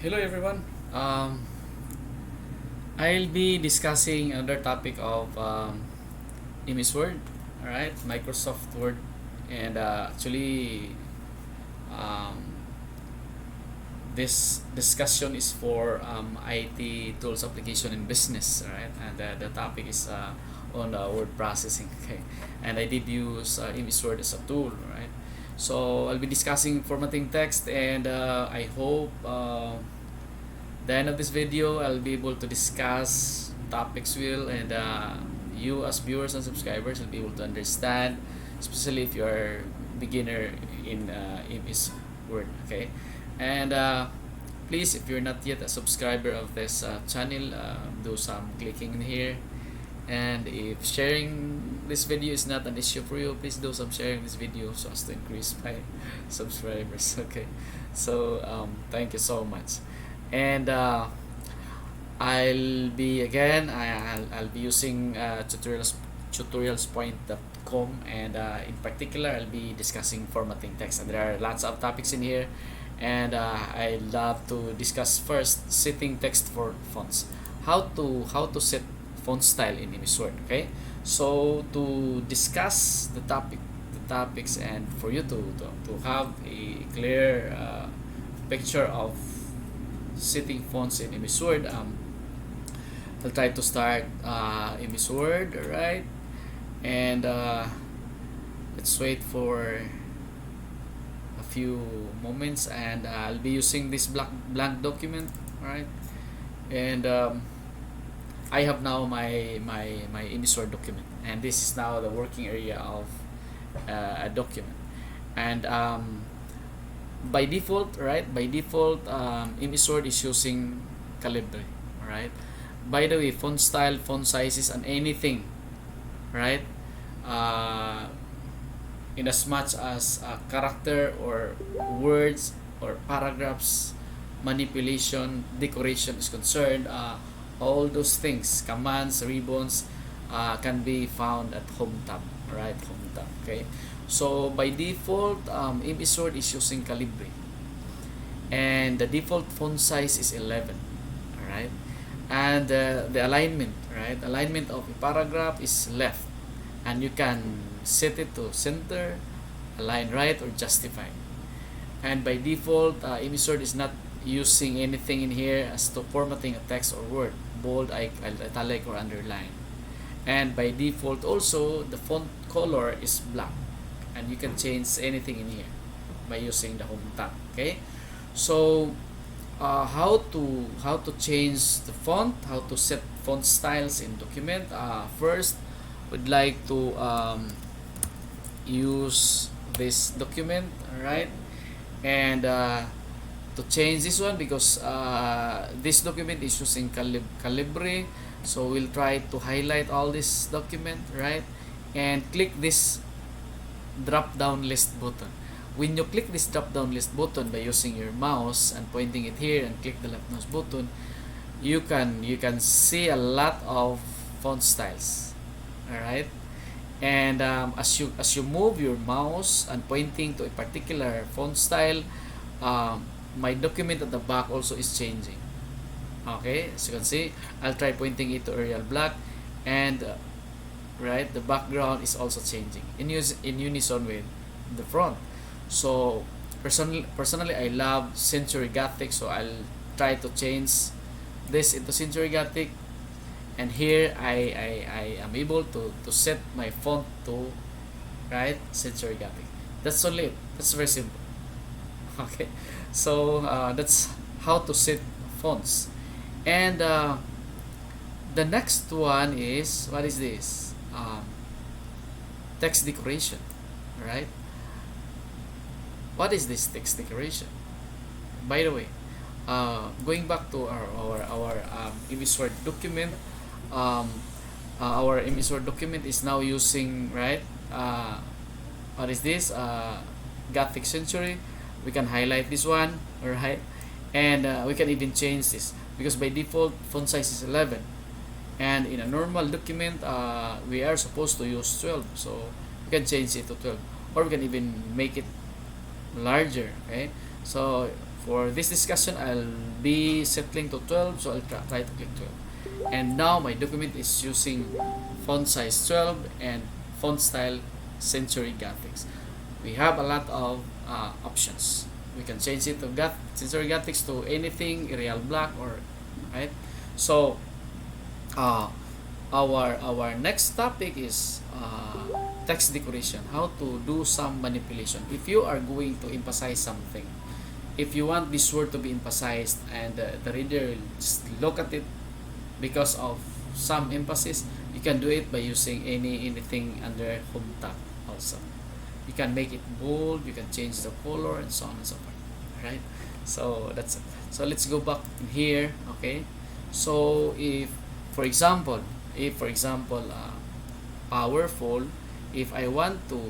Hello everyone. I'll be discussing another topic of MS Word, all right, Microsoft Word, and actually, um, this discussion is for IT tools application in business, all right, and the topic is on word processing. Okay, and I did use MS Word as a tool, right? So I'll be discussing formatting text, and I hope. The end of this video, I'll be able to discuss topics will, and you as viewers and subscribers will be able to understand, especially if you are beginner in this word. Okay, and please, if you're not yet a subscriber of this channel, do some clicking in here. And if sharing this video is not an issue for you, please do some sharing this video so as to increase my subscribers. Okay, so thank you so much. And I'll be using tutorialspoint.com, and in particular I'll be discussing formatting text, and there are lots of topics in here, and I love to discuss first setting text for fonts, how to set font style in MS Word. Okay, so to discuss the topics, and for you to have a clear picture of setting fonts in MS Word, I'll try to start MS Word, alright, and let's wait for a few moments, and I'll be using this blank document, alright, and I have now my MS Word document, and this is now the working area of a document, and by default, right? By default, MS Word is using Calibre, right? By the way, font style, font sizes, and anything, right? Uh, in as much as character or words or paragraphs, manipulation, decoration is concerned, all those things, commands, ribbons, can be found at Home tab, right? Home tab, okay? So by default, MS Word is using Calibre, and the default font size is 11. All right, and the alignment, right? Alignment of a paragraph is left, and you can set it to center, align right, or justify. And by default, MS Word is not using anything in here as to formatting a text or word, bold, italic, or underline. And by default also, the font color is black, and you can change anything in here by using the Home tab. Okay, so how to change the font, how to set font styles in document. First, would like to use this document, all right, and to change this one, because this document is using Calibre, so we'll try to highlight all this document, right, and click this drop down list button. When you click this drop down list button by using your mouse and pointing it here and click the left mouse button, you can see a lot of font styles, all right, and as you move your mouse and pointing to a particular font style, my document at the back also is changing. Okay, as you can see, I'll try pointing it to Arial Black, and right, the background is also changing in unison with the front. So personally I love Century Gothic, so I'll try to change this into Century Gothic, and here I am able to set my font to, right, Century Gothic. That's only it. That's very simple. Okay, so that's how to set fonts. And the next one is, what is this? Text decoration, right? What is this text decoration? By the way, going back to our MS Word document, our MS Word document is now using, right, what is this, Gothic Century. We can highlight this one, alright, and we can even change this, because by default font size is 11, and in a normal document we are supposed to use 12, so we can change it to 12, or we can even make it larger. Okay, so For this discussion, I'll be settling to 12, so I'll try to click 12. And now my document is using font size 12 and font style Century Graphics. We have a lot of options. We can change it to Century Graphics to anything, Real Black, or right. So our next topic is text decoration. How to do some manipulation. If you are going to emphasize something, if you want this word to be emphasized and the reader will just look at it because of some emphasis, you can do it by using anything under home tab also. You can make it bold, you can change the color, and so on and so forth. Right? So that's it. So let's go back in here. Okay. So if for example, powerful, if I want to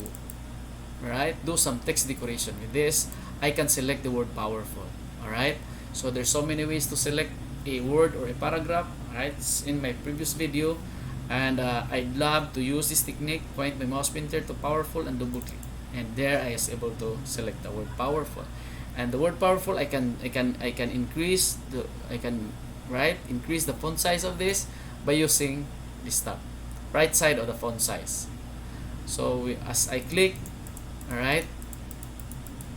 do some text decoration with this, I can select the word powerful. Alright, so there's so many ways to select a word or a paragraph. Alright, it's in my previous video, and I'd love to use this technique. Point my mouse pointer to powerful and double click, and there I was able to select the word powerful. And the word powerful, I can increase increase the font size of this by using this tab, right side of the font size. So as I click, alright,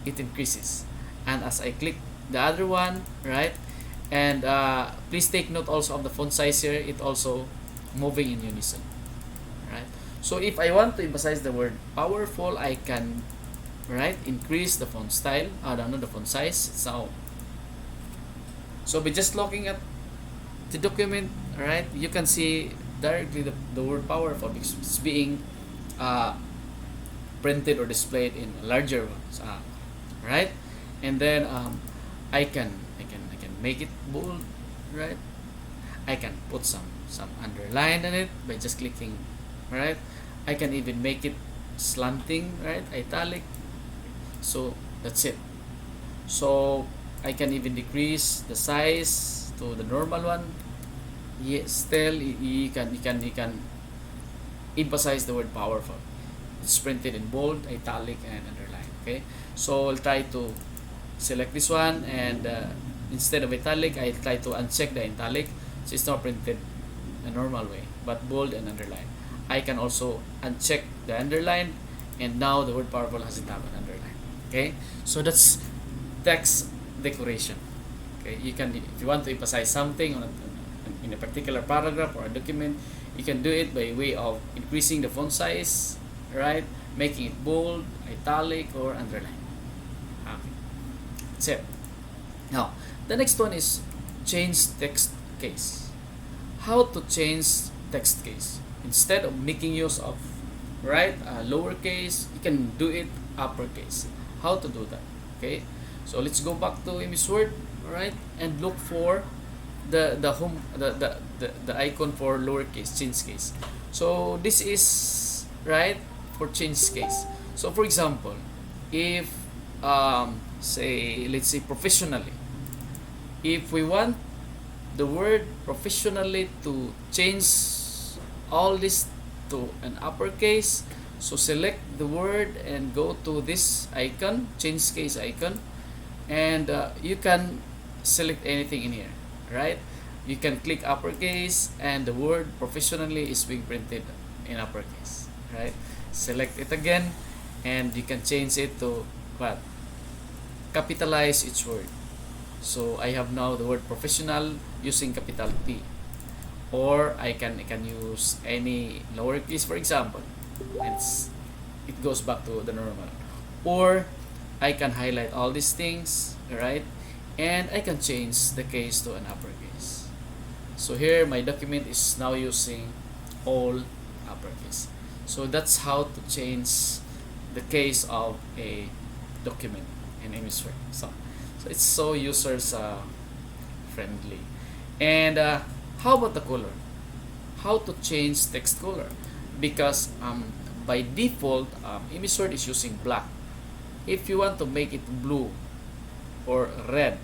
it increases, and as I click the other one, right, and please take note also of the font size here, it also moving in unison, right. So if I want to emphasize the word powerful, I can increase the font style, the font size. So by just looking at the document, right, you can see directly the word powerful because it's being printed or displayed in larger ones, right. And then I can make it bold, right. I can put some underline in it by just clicking, right. I can even make it slanting, right, italic. So that's it. So I can even decrease the size to the normal one. Yes, still you can emphasize the word powerful. It's printed in bold, italic, and underline. Okay, so I'll try to select this one, and instead of italic, I try to uncheck the italic, so it's not printed the normal way, but bold and underline. I can also uncheck the underline, and now the word powerful hasn't have an underline. Okay, so that's text decoration. Okay, you can, if you want to emphasize something in a particular paragraph or a document, you can do it by way of increasing the font size, right, making it bold, italic, or underline. Okay, that's it. Now the next one is change text case. How to change text case? Instead of making use of lowercase, you can do it uppercase. How to do that? Okay, so let's go back to MS Word, alright, and look for the icon for lowercase change case. So this is for change case. So for example, if let's say professionally, if we want the word professionally to change all this to an uppercase, so select the word and go to this icon, change case icon, and you can select anything in here, right. You can click uppercase, and the word professionally is being printed in uppercase, right. Select it again, and you can change it to what, capitalize each word. So I have now the word professional using capital P, or I can use any lowercase, for example, and it goes back to the normal. Or I can highlight all these things, right, and I can change the case to an uppercase. So here my document is now using all uppercase. So that's how to change the case of a document in MS Word. So it's so users friendly. And how about the color? How to change text color? Because by default, MS Word is using black. If you want to make it blue or red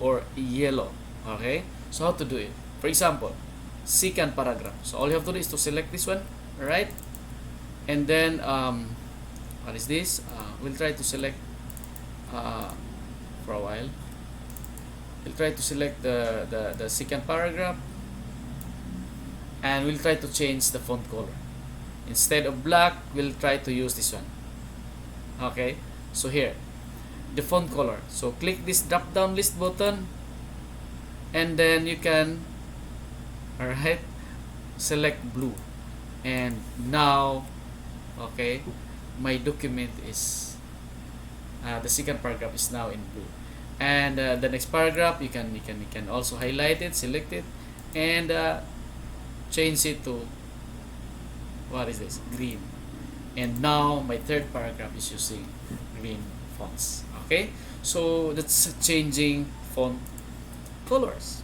or yellow, okay, so how to do it? For example, second paragraph. So all you have to do is to select this one, right? And then what is this? We'll try to select for a while. we'll try to select the second paragraph, and we'll try to change the font color. Instead of black, we'll try to use this one. Okay, so here, the font color. So click this drop down list button, and then you can, alright, select blue. And now, okay, my document is, the second paragraph is now in blue. And the next paragraph, you can also highlight it, select it, and change it to, what is this, green. And now my third paragraph is using green fonts. Okay, so that's changing font colors.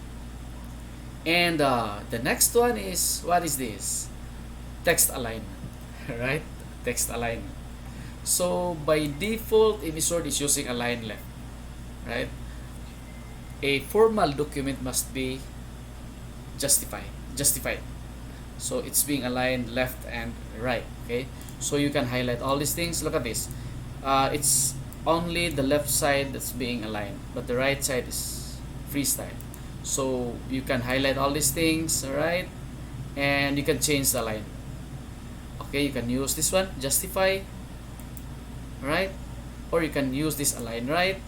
And the next one is, what is this? Text alignment. Right, text alignment. So by default, Emisword is using align left. Right, a formal document must be justified. So it's being aligned left and right. Okay, so you can highlight all these things. Look at this. It's only the left side that's being aligned, but the right side is freestyle. So you can highlight all these things, alright, and you can change the line. Okay, you can use this one, justify, right, or you can use this align right,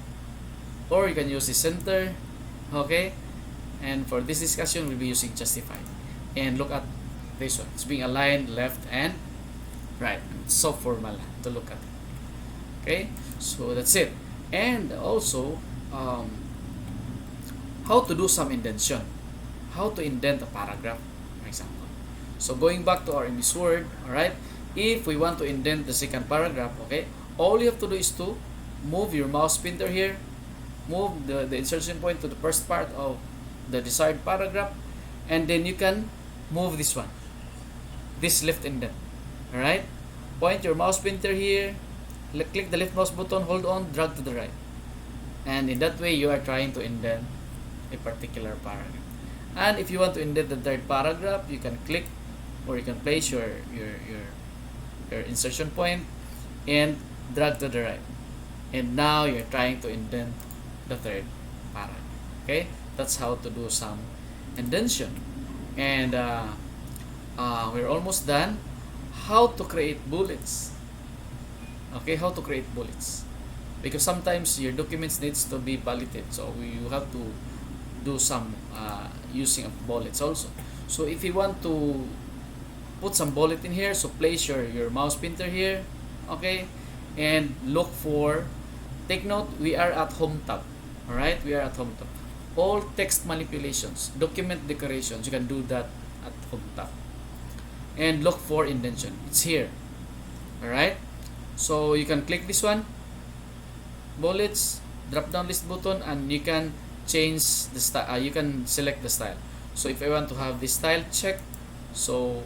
or you can use the center. Okay, and for this discussion we'll be using justify. And look at this one, it's being aligned left and right. It's so formal to look at. Okay, so that's it. And also how to do some indentation, how to indent a paragraph, for example. So going back to our Emisword, alright, if we want to indent the second paragraph, okay, all you have to do is to move your mouse pointer here, move the insertion point to the first part of the desired paragraph, and then you can move this one, this left indent. Alright, point your mouse pointer here, click the left mouse button, hold on, drag to the right, and in that way you are trying to indent a particular paragraph. And if you want to indent the third paragraph, you can click, or you can place your insertion point and drag to the right, and now you're trying to indent the third paragraph. Okay, that's how to do some indentation. And we're almost done. How to create bullets. Okay, how to create bullets, because sometimes your documents needs to be bulleted, so you have to do some using of bullets also. So if you want to put some bullet in here, so place your mouse pointer here, okay, and look for, take note, we are at home tab. Alright, we are at home tab. All text manipulations, document decorations, you can do that at home tab. And look for indentation, it's here. Alright, so you can click this one, bullets, drop down list button, and you can change the style. You can select the style. So if I want to have this style check, so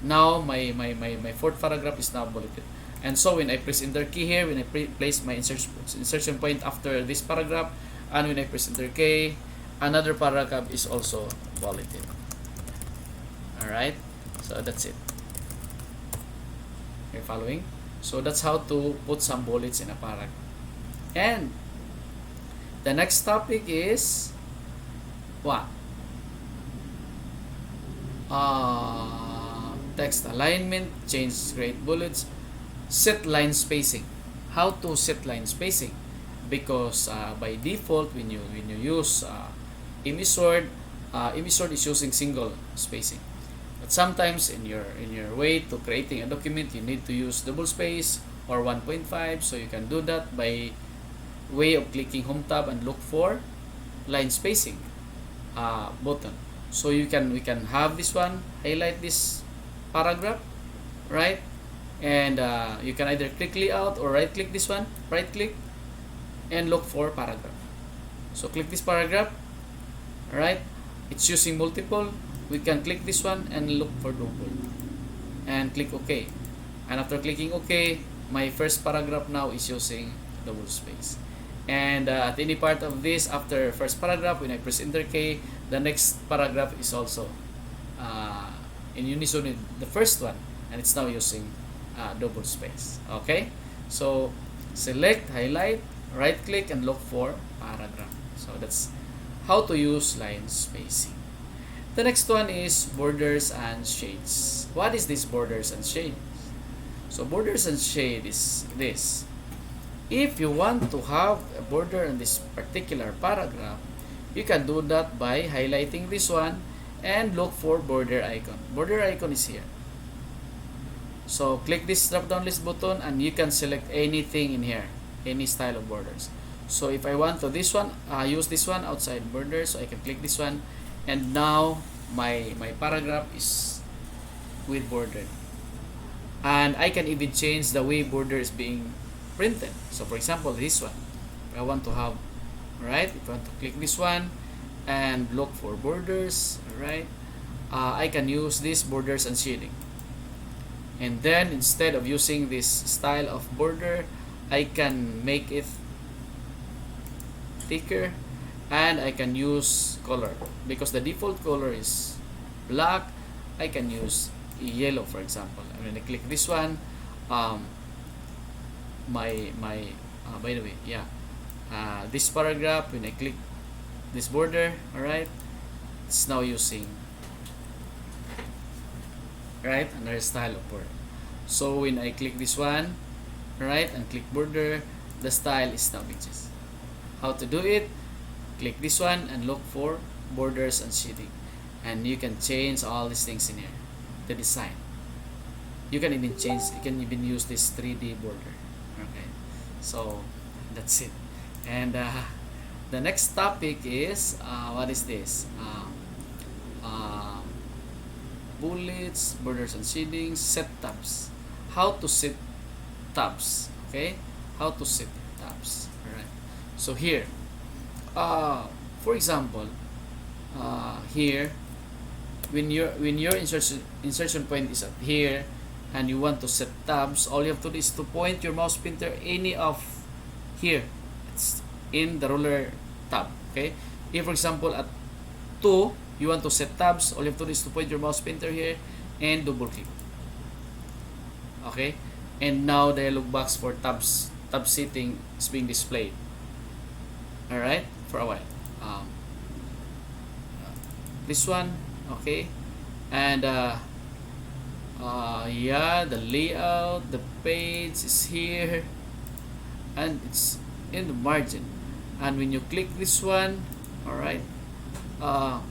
now my fourth paragraph is now bulleted. And so when I press enter key here, when I place my insertion point after this paragraph, and when I press enter key, another paragraph is also bulleted. Alright, so that's it. You're following? So that's how to put some bullets in a paragraph. And the next topic is what? Text alignment, change create bullets, set line spacing. How to set line spacing? Because by default, when you use Emisword, Emisword is using single spacing. But sometimes in your way to creating a document, you need to use double space or 1.5. So you can do that by way of clicking home tab and look for line spacing button. So we can have this one, highlight this paragraph, right, and you can either click layout or right click this one, right click, and look for paragraph. So click this paragraph, right, it's using multiple, we can click this one and look for double and click OK. And after clicking OK, my first paragraph now is using double space. And at any part of this, after first paragraph, when I press enter key, the next paragraph is also in unison with the first one, and it's now using double space. Okay, so select, highlight, right click, and look for paragraph. So that's how to use line spacing. The next one is borders and shades. What is this borders and shades? So borders and shade is this. If you want to have a border in this particular paragraph, you can do that by highlighting this one and look for border icon. Border icon is here. So click this drop down list button and you can select anything in here, any style of borders. So if I want to use this one outside border, so I can click this one, and now my paragraph is with border. And I can even change the way border is being printed. So for example, this one, if I want to have, right, if I want to click this one and look for borders, right, I can use this borders and shading. And then instead of using this style of border, I can make it thicker, and I can use color. Because the default color is black, I can use yellow, for example. I'm going to click this one. By the way, yeah, this paragraph, when I click this border, alright, it's now using, right, another style of border. So when I click this one, right, and click border, the style is now changes. How to do it? Click this one and look for borders and shading, and you can change all these things in here, the design. You can even use this 3D border. Okay, so that's it. And the next topic is what is this? Bullets, borders and shadings, set tabs. How to set tabs? Okay, how to set tabs. All right. So here, for example, here, when your insertion point is up here, and you want to set tabs, all you have to do is to point your mouse pointer any of here. It's in the ruler tab. Okay. If for example at 2 you want to set tabs, all you have to do is to point your mouse pointer here and double click. Okay. And now the dialog box for tab setting is being displayed. Alright, for a while. This one, okay, and yeah, the layout, the page is here, and it's in the margin. And when you click this one, alright, and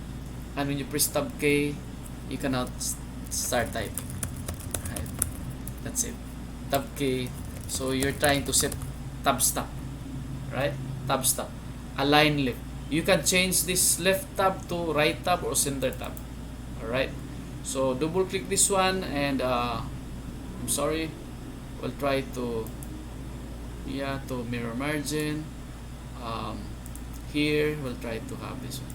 when you press tab K, you can now start typing. Right, that's it. Tab K. So you're trying to set tab stop, right? Tab stop. Align left. You can change this left tab to right tab or center tab. Alright. So double click this one, and I'm sorry, we'll try to mirror margin. Here we'll try to have this one.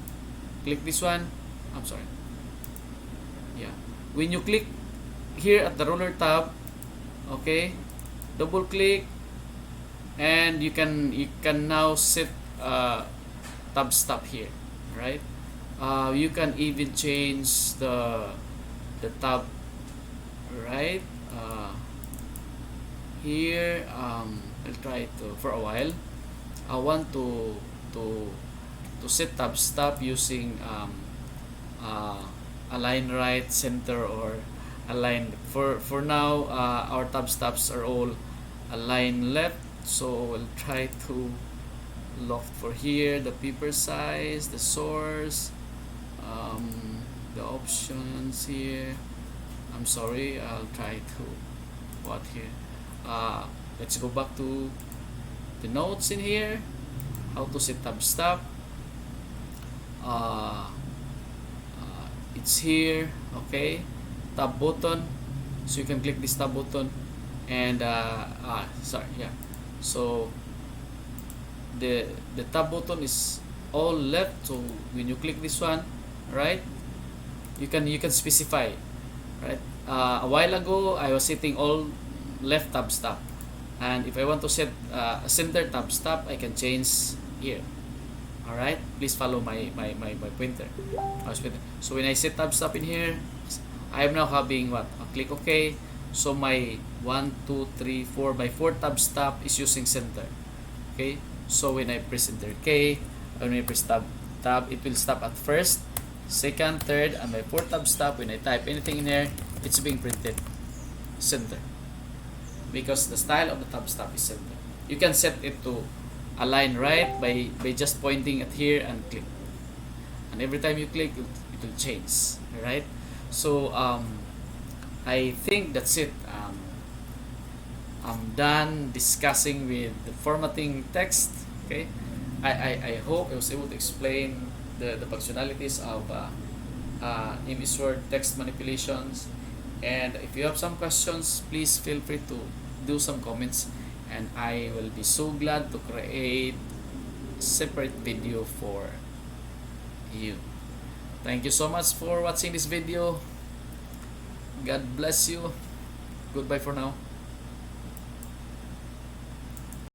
Click this one. I'm sorry. Yeah. When you click here at the ruler tab, okay, double click, and you can now set tab stop here, right? You can even change the tab, right? Here I'll try to, for a while, I want to set tab stop using align right, center, or align. For now, our tab stops are all align left, so we'll try to look for here the paper size, the source, the options here. I'm sorry, I'll try to what here. Let's go back to the notes in here. How to set tab stop. It's here, okay. Tab button, so you can click this tab button, and sorry, yeah. So the tab button is all left. So when you click this one, right, you can specify, right. A while ago I was setting all left tab stop, and if I want to set a center tab stop, I can change here. Alright, please follow my pointer. So when I set tab stop in here, I am now having what? I'll click OK. So my 1, 2, 3, 4 by 4 tab stop is using center. Okay, so when I press enter K, When I press tab, it will stop at first, second, third, and my fourth tab stop. When I type anything in here, it's being printed center, because the style of the tab stop is center. You can set it to align right by just pointing at here and click, and every time you click it will change, right? So I think that's it. I'm done discussing with the formatting text. Okay, I hope I was able to explain the functionalities of image word text manipulations. And if you have some questions, please feel free to do some comments, and I will be so glad to create a separate video for you. Thank you so much for watching this video. God bless you. Goodbye for now.